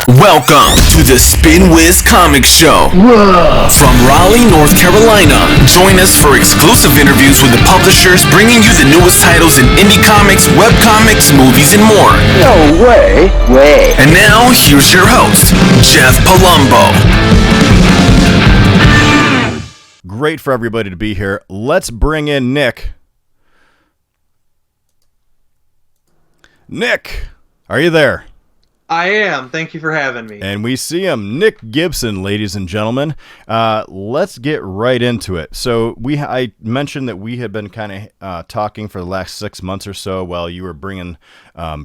Welcome to the Spinwhiz Comic Show. Whoa. From Raleigh, North Carolina. Join us for exclusive interviews with the publishers bringing you the newest titles in indie comics, webcomics, movies, and more. No way. And now, here's your host, Jeff Palumbo. Great for everybody to be here. Let's bring in Nick. Nick, are you there? I am. Thank you for having me. And we see him, Nick Gibson, ladies and gentlemen. Let's get right into it. So I mentioned that we had been kind of talking for the last 6 months or so while you were bringing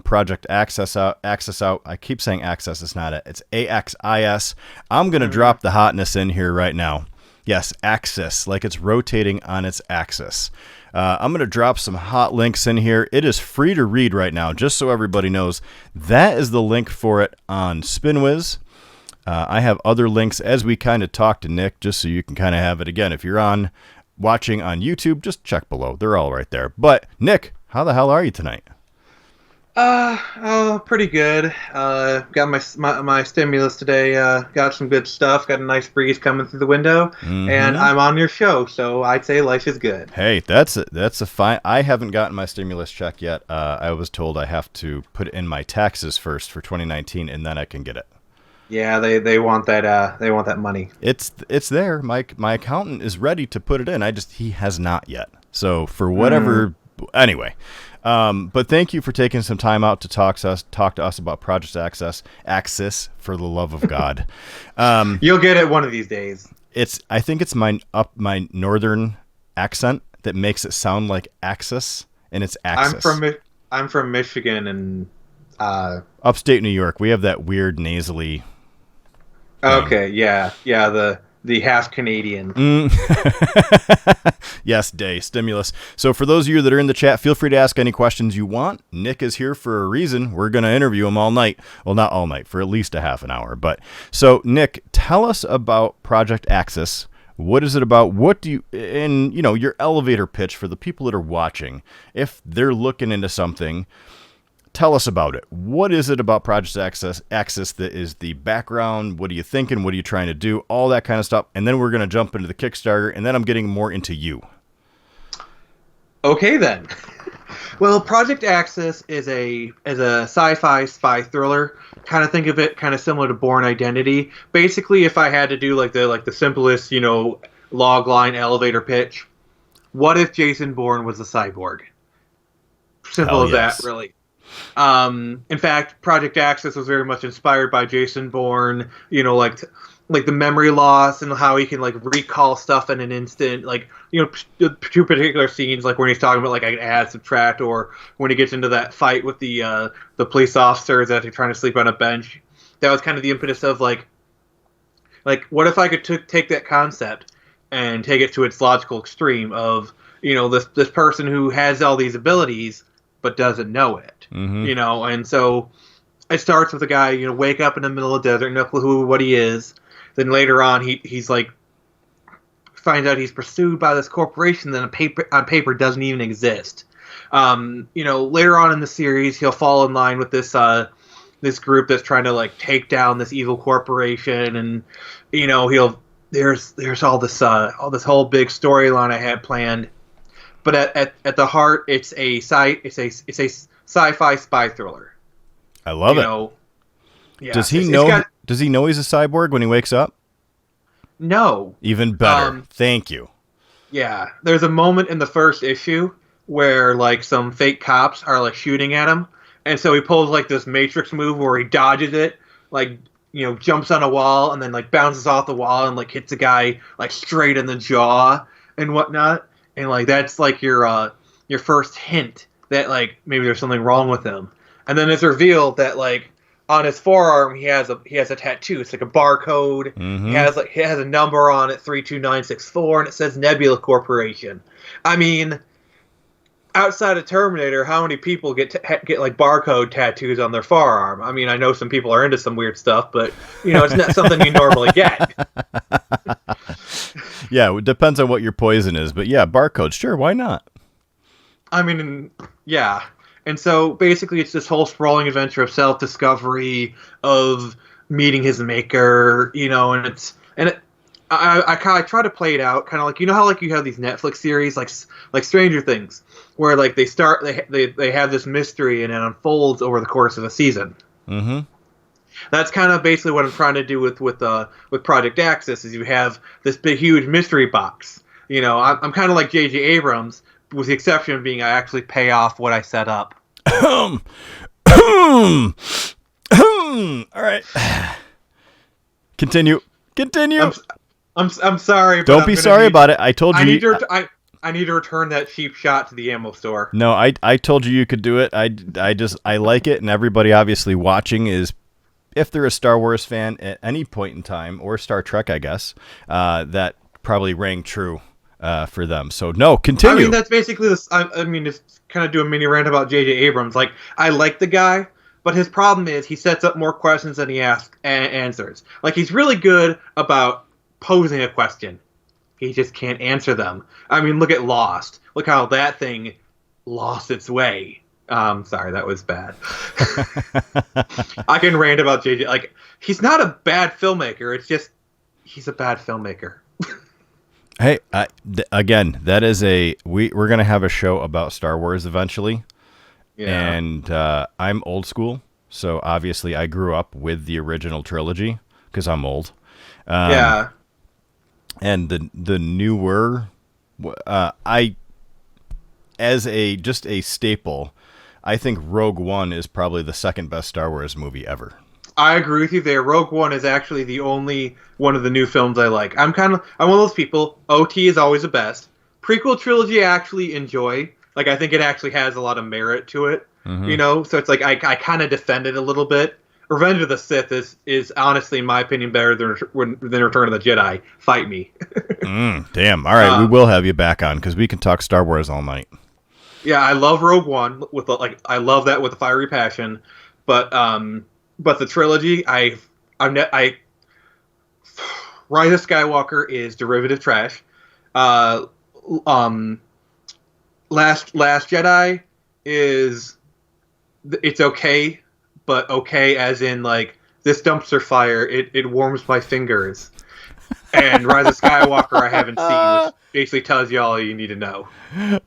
Project Access out. I keep saying Access. It's not it. It's AXIS. I'm going to drop the hotness in here right now. Yes, Axis, like it's rotating on its axis. I'm going to drop some hot links in here. It is free to read right now, just so everybody knows. That is the link for it on Spinwhiz. I have other links as we kind of talk to Nick, just so you can kind of have it. Again, if you're watching on YouTube, just check below. They're all right there. But, Nick, how the hell are you tonight? Pretty good. Got my stimulus today. Got some good stuff. Got a nice breeze coming through the window, and I'm on your show, so I'd say life is good. Hey, that's a fine. I haven't gotten my stimulus check yet. I was told I have to put in my taxes first for 2019, and then I can get it. Yeah, they want that. They want that money. It's there. My accountant is ready to put it in. He has not yet. So for whatever. Anyway. But thank you for taking some time out to talk to us about Project Access, for the love of God. You'll get it one of these days. I think it's my northern accent that makes it sound like Axis, and it's Axis. I'm from Michigan and upstate New York. We have that weird nasally. Okay, yeah, the half Canadian. Yes, stimulus. So for those of you that are in the chat, feel free to ask any questions you want. Nick is here for a reason. We're going to interview him all night. Well, not all night, for at least a half an hour. But so, Nick, tell us about Project Access. What is it about? What do you, and your elevator pitch for the people that are watching, if they're looking into something, tell us about it. What is it about Project Access that is the background? What are you thinking? What are you trying to do? All that kind of stuff. And then we're going to jump into the Kickstarter, and then I'm getting more into you. Okay, then. Well, Project Access is a sci-fi spy thriller. Kind of think of it kind of similar to Bourne Identity. Basically, if I had to do like the simplest, log line elevator pitch, what if Jason Bourne was a cyborg? Simple as that, really. In fact, Project Access was very much inspired by Jason Bourne, like the memory loss and how he can recall stuff in an instant, two particular scenes, like when he's talking about add, subtract, or when he gets into that fight with the police officers that are trying to sleep on a bench. That was kind of the impetus of what if I could take that concept and take it to its logical extreme of, this person who has all these abilities but doesn't know it, and so it starts with a guy, wake up in the middle of the desert, no clue what he is. Then later on, he's finds out he's pursued by this corporation that on paper doesn't even exist. Later on in the series, he'll fall in line with this group that's trying to take down this evil corporation, and there's all this whole big storyline I had planned. But at the heart, it's a sci-fi spy thriller. I love it. Yeah, does he know? Does he know he's a cyborg when he wakes up? No. Even better. Thank you. Yeah, there's a moment in the first issue where some fake cops are shooting at him, and so he pulls this Matrix move where he dodges it, jumps on a wall and then bounces off the wall and hits a guy straight in the jaw and whatnot. And that's your first hint that maybe there's something wrong with him. And then it's revealed that on his forearm he has a tattoo. It's a barcode. Mm-hmm. He has a number on it, 32964, and it says Nebula Corporation. I mean, outside of Terminator, how many people get barcode tattoos on their forearm? I mean, I know some people are into some weird stuff, but it's not something you normally get. Yeah, it depends on what your poison is, but yeah, barcodes, sure, why not? I mean, yeah. And so basically it's this whole sprawling adventure of self-discovery, of meeting his maker, I try to play it out kind of like, how like you have these Netflix series like Stranger Things, where like they have this mystery and it unfolds over the course of a season. Mm-hmm. That's kind of basically what I'm trying to do with Project Axis. Is you have this big huge mystery box. I'm kind of like J.J. Abrams, with the exception of being I actually pay off what I set up. All right. Continue. I'm sorry. Don't be sorry about it. I told you. I need to return that cheap shot to the ammo store. No, I told you could do it. I like it, and everybody obviously watching is, if they're a Star Wars fan at any point in time, or Star Trek, I guess, that probably rang true for them. So no, continue. I mean, that's basically this. I mean, just kind of do a mini rant about J.J. Abrams. Like, I like the guy, but his problem is he sets up more questions than he asks and answers. Like, he's really good about posing a question. He just can't answer them. I mean, look at Lost. Look how that thing lost its way. Sorry, that was bad. I can rant about JJ. Like, he's not a bad filmmaker. It's just he's a bad filmmaker. Hey, again, that is we're going to have a show about Star Wars eventually. Yeah. And I'm old school, so obviously I grew up with the original trilogy because I'm old. Yeah. And the newer, as just a staple, I think Rogue One is probably the second best Star Wars movie ever. I agree with you there. Rogue One is actually the only one of the new films I like. I'm one of those people. OT is always the best. Prequel trilogy I actually enjoy. Like, I think it actually has a lot of merit to it. Mm-hmm. So it's like I kind of defend it a little bit. Revenge of the Sith is honestly, in my opinion, better than Return of the Jedi. Fight me. Damn. All right, we will have you back on because we can talk Star Wars all night. Yeah, I love Rogue One I love that with a fiery passion, but the trilogy, Rise of Skywalker is derivative trash. Last Jedi it's okay. But okay, as in, like, this dumpster fire, it warms my fingers. And Rise of Skywalker I haven't seen, which basically tells you all you need to know.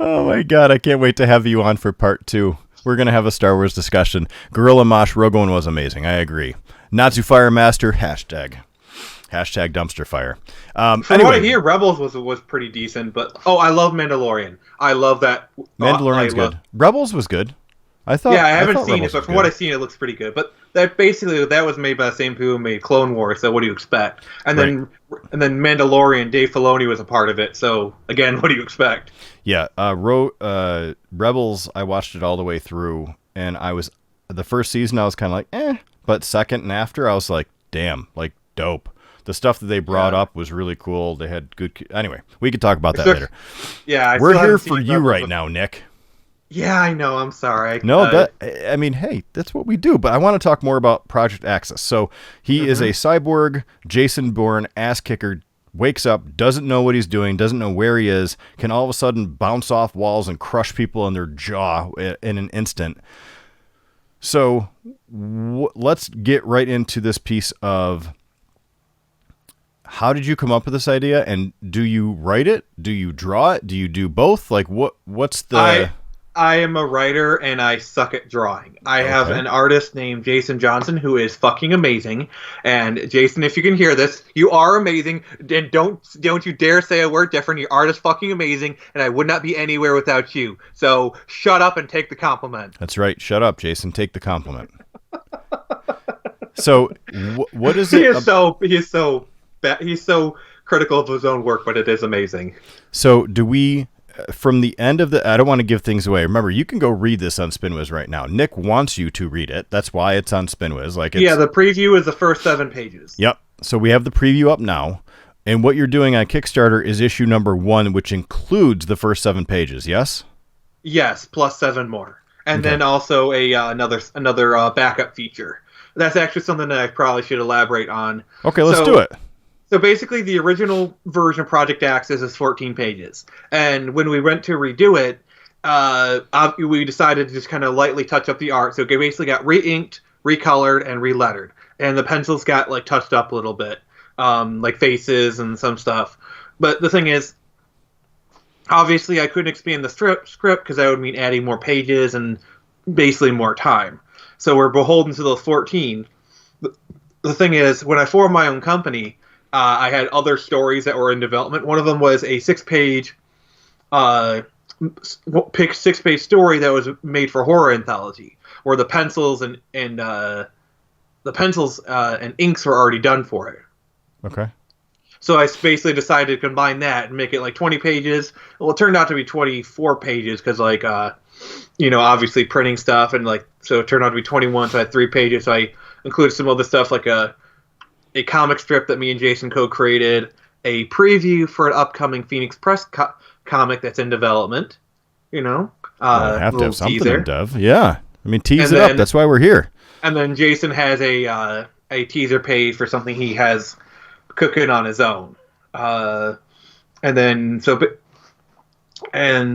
Oh my god, I can't wait to have you on for part 2. We're going to have a Star Wars discussion. Gorilla Mosh, Rogue One was amazing, I agree. Natsu Fire Master, hashtag dumpster fire. From what I hear, Rebels was pretty decent, but, I love Mandalorian. I love that. Mandalorian's good. Rebels was good. I haven't seen it, but from what I've seen, it looks pretty good. But that was made by the same people who made Clone Wars, so what do you expect? And then Mandalorian, Dave Filoni was a part of it, so again, what do you expect? Yeah, Rebels, I watched it all the way through, and the first season I was kind of like, but second and after, I was like, damn, like, dope. The stuff that they brought up was really cool. They had good... Anyway, we could talk about that later. Yeah, we're here for you right now, Nick. Yeah, I know. I'm sorry. Hey, that's what we do. But I want to talk more about Project Axis. So he is a cyborg, Jason Bourne, ass kicker, wakes up, doesn't know what he's doing, doesn't know where he is, can all of a sudden bounce off walls and crush people in their jaw in an instant. So let's get right into this piece of how did you come up with this idea, and do you write it? Do you draw it? Do you do both? Like, what's the... I am a writer, and I suck at drawing. I have an artist named Jason Johnson who is fucking amazing. And Jason, if you can hear this, you are amazing. And don't you dare say a word different. Your art is fucking amazing, and I would not be anywhere without you. So shut up and take the compliment. That's right. Shut up, Jason. Take the compliment. So what is it? He's so critical of his own work, but it is amazing. So do we... From the end of I don't want to give things away. Remember, you can go read this on Spinwhiz right now. Nick wants you to read it. That's why it's on Spinwhiz. The preview is the first 7 pages. Yep. So we have the preview up now. And what you're doing on Kickstarter is issue number 1, which includes the first 7 pages, yes? Yes, plus 7 more. And then also another backup feature. That's actually something that I probably should elaborate on. Okay, let's do it. So basically, the original version of Project Axis is 14 pages. And when we went to redo it, we decided to just kind of lightly touch up the art. So it basically got re-inked, recolored, and relettered. and the pencils got like touched up a little bit, like faces and some stuff. But the thing is, obviously, I couldn't expand the script because that would mean adding more pages and basically more time. So we're beholden to the 14. The thing is, when I formed my own company, I had other stories that were in development. One of them was a six-page story that was made for horror anthology, where the pencils and inks were already done for it. Okay. So I basically decided to combine that and make it like 20 pages. Well, it turned out to be 24 pages because, like, obviously printing stuff, and like, so it turned out to be 21. So I had 3 pages. So I included some other stuff like a comic strip that me and Jason co-created, a preview for an upcoming Phoenix Press comic that's in development. I have to have something teaser. in dev. Yeah, I mean, tease And it then- up. That's why we're here. And then Jason has a teaser page for something he has cooking on his own. And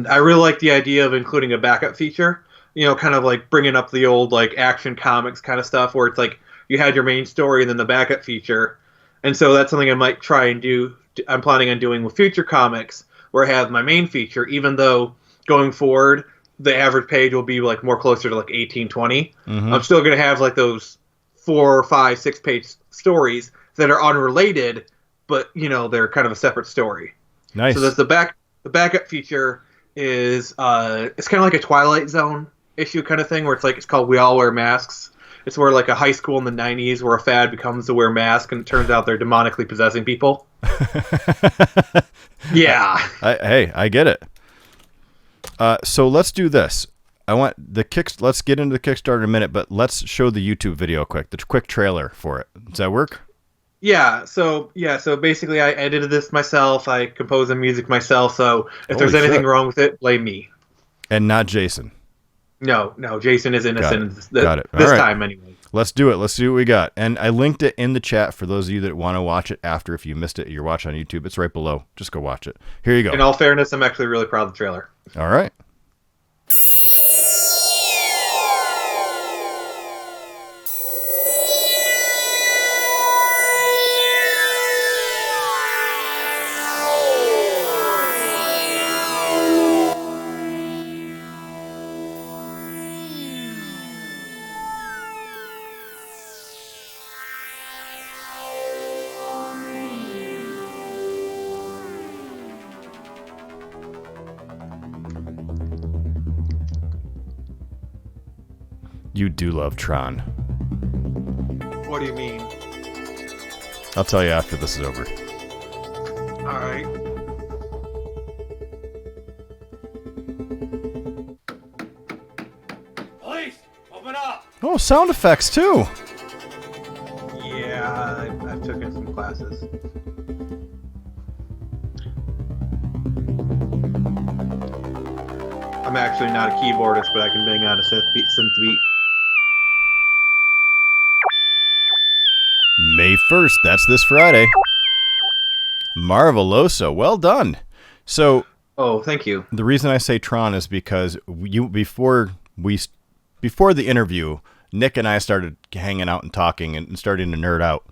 I really like the idea of including a backup feature, kind of like bringing up the old like Action Comics kind of stuff where it's like you had your main story and then the backup feature. And so that's something I might try and do. I'm planning on doing with future comics where I have my main feature, even though going forward, the average page will be like more closer to like 18, 20. Mm-hmm. I'm still going to have like those 4, 5, 6 page stories that are unrelated, but they're kind of a separate story. Nice. So that's the backup feature is it's kind of like a Twilight Zone issue kind of thing where it's called We All Wear Masks. It's where like a high school in the 90s where a fad becomes to wear masks and it turns out they're demonically possessing people. Yeah. I get it. So let's do this. Let's get into the Kickstarter in a minute, but let's show the YouTube video quick, the quick trailer for it. Does that work? Yeah, so basically I edited this myself, I composed the music myself, so if there's anything wrong with it, blame me. And not Jason. No, Jason is innocent Got it. this All right. time anyway. Let's do it. Let's see what we got. And I linked it in the chat for those of you that want to watch it after. If you missed it, you're watching on YouTube. It's right below. Just go watch it. Here you go. In all fairness, I'm actually really proud of the trailer. All right. You do love Tron. What do you mean? I'll tell you after this is over. All right. Police, open up! Oh, sound effects too. Yeah, I've taken some classes. I'm actually not a keyboardist, but I can bang out a synth beat. May 1st. That's this Friday. Marveloso. Well done. So Oh, thank you. the reason I say Tron is because before the interview, Nick and I started hanging out and talking and starting to nerd out.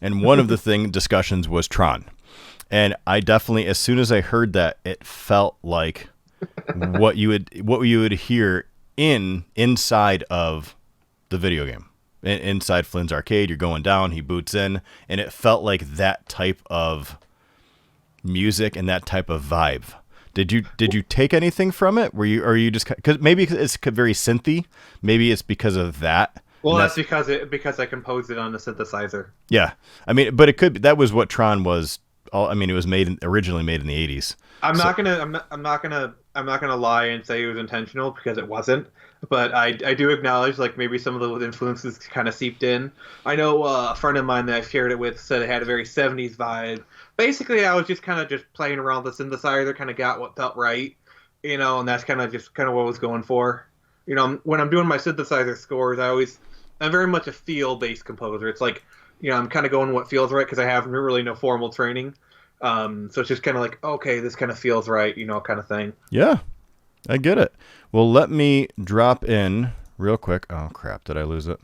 And one of the discussions was Tron. And I definitely, as soon as I heard that, it felt like what you would hear inside of the video game. Inside Flynn's arcade, you're going down, he boots in, and it felt like that type of music and that type of vibe. Did you take anything from it? Are you just, because maybe it's very synthy, maybe it's because of that. Well, that's because I composed it on the synthesizer. Yeah, I mean, but it could be, that was what Tron was. I mean, it was originally made in the 80s. I'm not gonna lie and say it was intentional because it wasn't. But I do acknowledge like maybe some of the influences kind of seeped in. I know a friend of mine that I shared it with said it had a very 70s vibe. Basically, I was just kind of playing around with the synthesizer, kind of got what felt right, and that's kind of what I was going for. When I'm doing my synthesizer scores, I'm very much a feel-based composer. It's like, I'm kind of going what feels right because I have really no formal training. So it's just kind of like, okay, this kind of feels right, kind of thing. Yeah, I get it. Well, let me drop in real quick. Oh, crap. Did I lose it?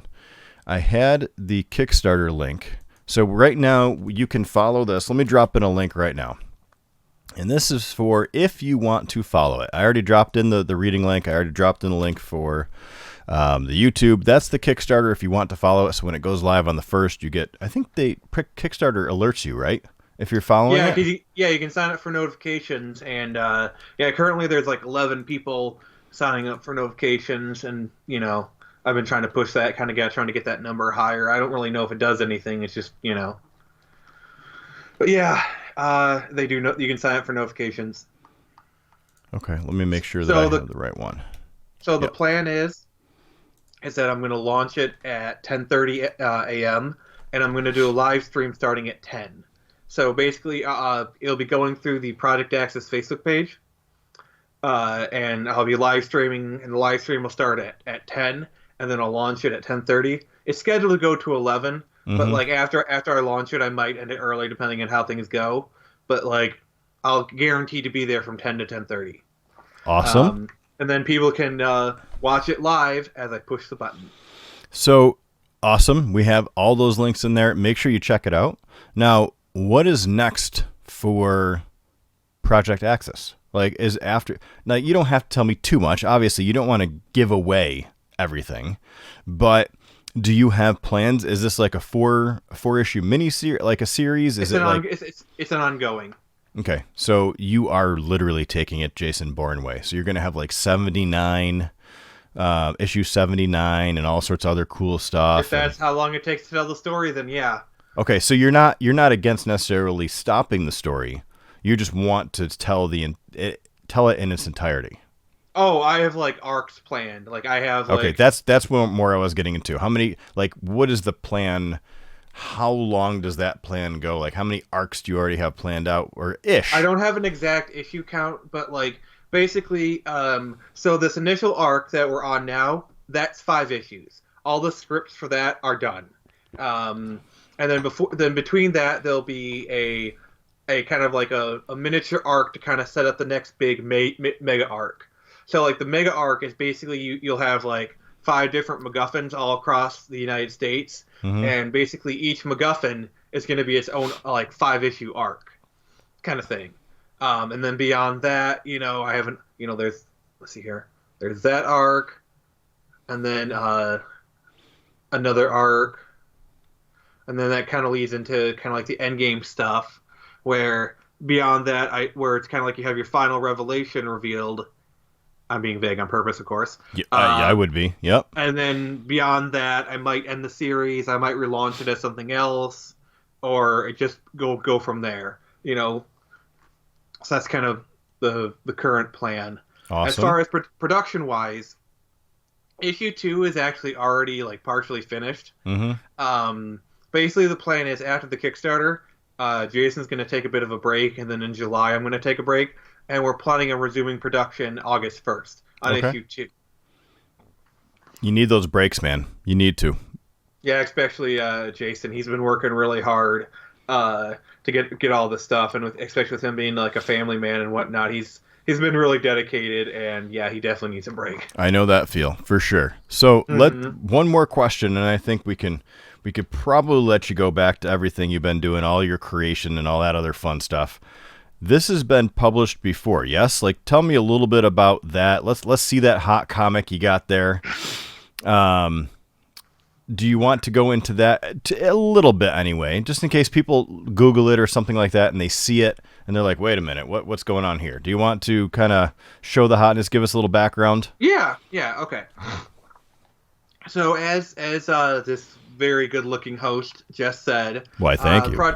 I had the Kickstarter link. So right now you can follow this. Let me drop in a link right now. And this is for if you want to follow it. I already dropped in the reading link. I already dropped in the link for the YouTube. That's the Kickstarter if you want to follow it. So when it goes live on the 1st, you get, I think Kickstarter alerts you, right? If you're following it? You can sign up for notifications. And currently there's like 11 people signing up for notifications. And, I've been trying to push that, trying to get that number higher. I don't really know if it does anything. It's just, But yeah, they do. You can sign up for notifications. Okay, let me make sure that I have the right one. So the plan is that I'm going to launch it at 10:30 a.m. and I'm going to do a live stream starting at 10. So basically, it'll be going through the Project Access Facebook page, and I'll be live streaming, and the live stream will start at 10, and then I'll launch it at 10:30. It's scheduled to go to 11. But like after I launch it, I might end it early depending on how things go. But like I'll guarantee to be there from 10 to 10:30. Awesome. And then people can watch it live as I push the button. So awesome. We have all those links in there. Make sure you check it out. Now, what is next for Project Access? Like now you don't have to tell me too much. Obviously, you don't want to give away everything, but do you have plans? Is this like a four issue mini-series, like a series? It's an ongoing. Okay, so you are literally taking it Jason Bourne way. So you're going to have like 79, issue 79, and all sorts of other cool stuff. If that's how long it takes to tell the story, then yeah. Okay, so you're not against necessarily stopping the story. You just want to tell it in its entirety. Oh, I have like arcs planned. Like I have. Okay, that's more I was getting into. How many? Like, what is the plan? How long does that plan go? Like, how many arcs do you already have planned out, or ish? I don't have an exact issue count, but like basically, so this initial arc that we're on now, that's 5 issues. All the scripts for that are done, and then between that there'll be a kind of like a miniature arc to kind of set up the next big mega arc. So, like, the mega arc is basically you'll have, like, 5 different MacGuffins all across the United States. And basically each MacGuffin is going to be its own, like, 5-issue arc kind of thing. And then beyond that, I haven't, let's see here. There's that arc. And then another arc. And then that kind of leads into kind of like the endgame stuff. Where beyond that, where it's kind of like you have your final revelation revealed. I'm being vague on purpose, of course. Yeah, I would be. Yep. And then beyond that, I might end the series. I might relaunch it as something else, or it just go from there. So that's kind of the current plan. Awesome. As far as production wise, issue 2 is actually already like partially finished. Basically, the plan is after the Kickstarter, Jason's going to take a bit of a break, and then in July I'm going to take a break. And we're planning on resuming production August 1st on issue 2. You need those breaks, man. You need to. Yeah, especially Jason. He's been working really hard to get all this stuff, and especially with him being like a family man and whatnot, he's been really dedicated. And yeah, he definitely needs a break. I know that feel for sure. So one more question, and I think we could probably let you go back to everything you've been doing, all your creation and all that other fun stuff. This has been published before, yes? Like, tell me a little bit about that. Let's see that hot comic you got there. Do you want to go into that a little bit anyway, just in case people Google it or something like that and they see it and they're like, wait a minute, what's going on here? Do you want to kind of show the hotness, give us a little background? Yeah, okay. So as this very good-looking host just said... Why, thank you.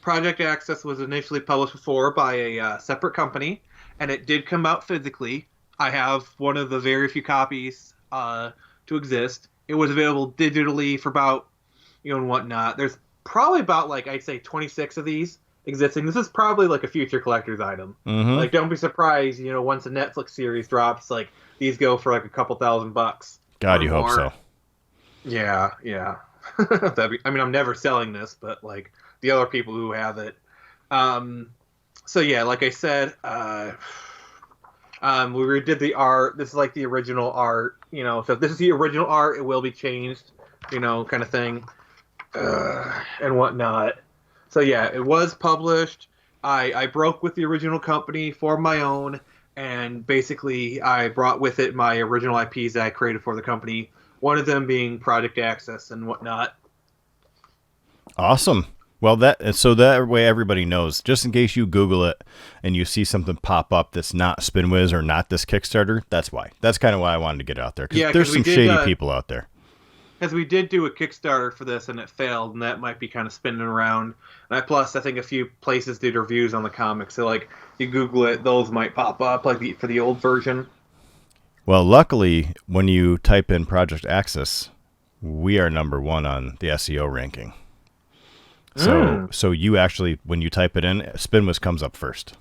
Project Access was initially published before by a separate company, and it did come out physically. I have one of the very few copies to exist. It was available digitally for about, and whatnot. There's probably about, like, I'd say 26 of these existing. This is probably, like, a future collector's item. Like, don't be surprised, once a Netflix series drops, like, these go for, like, a couple $1,000. God, you hope so. Yeah. I'm never selling this, but, like... the other people who have it. So yeah, like I said, we redid the art. This is like the original art, so if this is the original art, it will be changed, kind of thing, and whatnot. So yeah, it was published. I broke with the original company, formed my own, and basically I brought with it my original IPs that I created for the company. One of them being Project Access and whatnot. Awesome. Well, that way everybody knows, just in case you Google it and you see something pop up that's not Spinwhiz or not this Kickstarter, that's why. That's kind of why I wanted to get it out there, because there's some shady people out there. Because we did do a Kickstarter for this and it failed, and that might be kind of spinning around. And plus, I think a few places did reviews on the comics, so like you Google it, those might pop up like for the old version. Well, luckily, when you type in Project Access, we are number 1 on the SEO ranking. So you actually, when you type it in, Spinwhiz comes up first.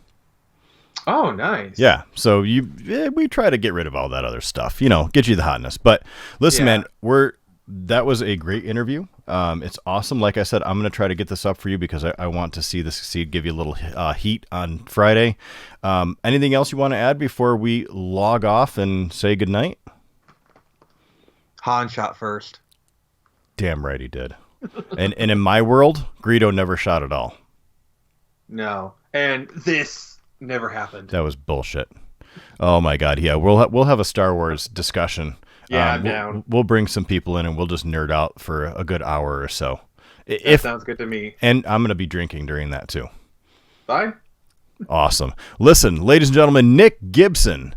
Oh, nice. Yeah. So we try to get rid of all that other stuff, get you the hotness. But listen, man, that was a great interview. It's awesome. Like I said, I'm going to try to get this up for you because I want to see this succeed, give you a little heat on Friday. Anything else you want to add before we log off and say goodnight? Han shot first. Damn right he did. And in my world, Greedo never shot at all. No, and this never happened. That was bullshit. Oh my God, yeah. We'll have a Star Wars discussion. Yeah, I'm down. We'll bring some people in and we'll just nerd out for a good hour or so. That sounds good to me. And I'm going to be drinking during that too. Bye. Awesome. Listen, ladies and gentlemen, Nick Gibson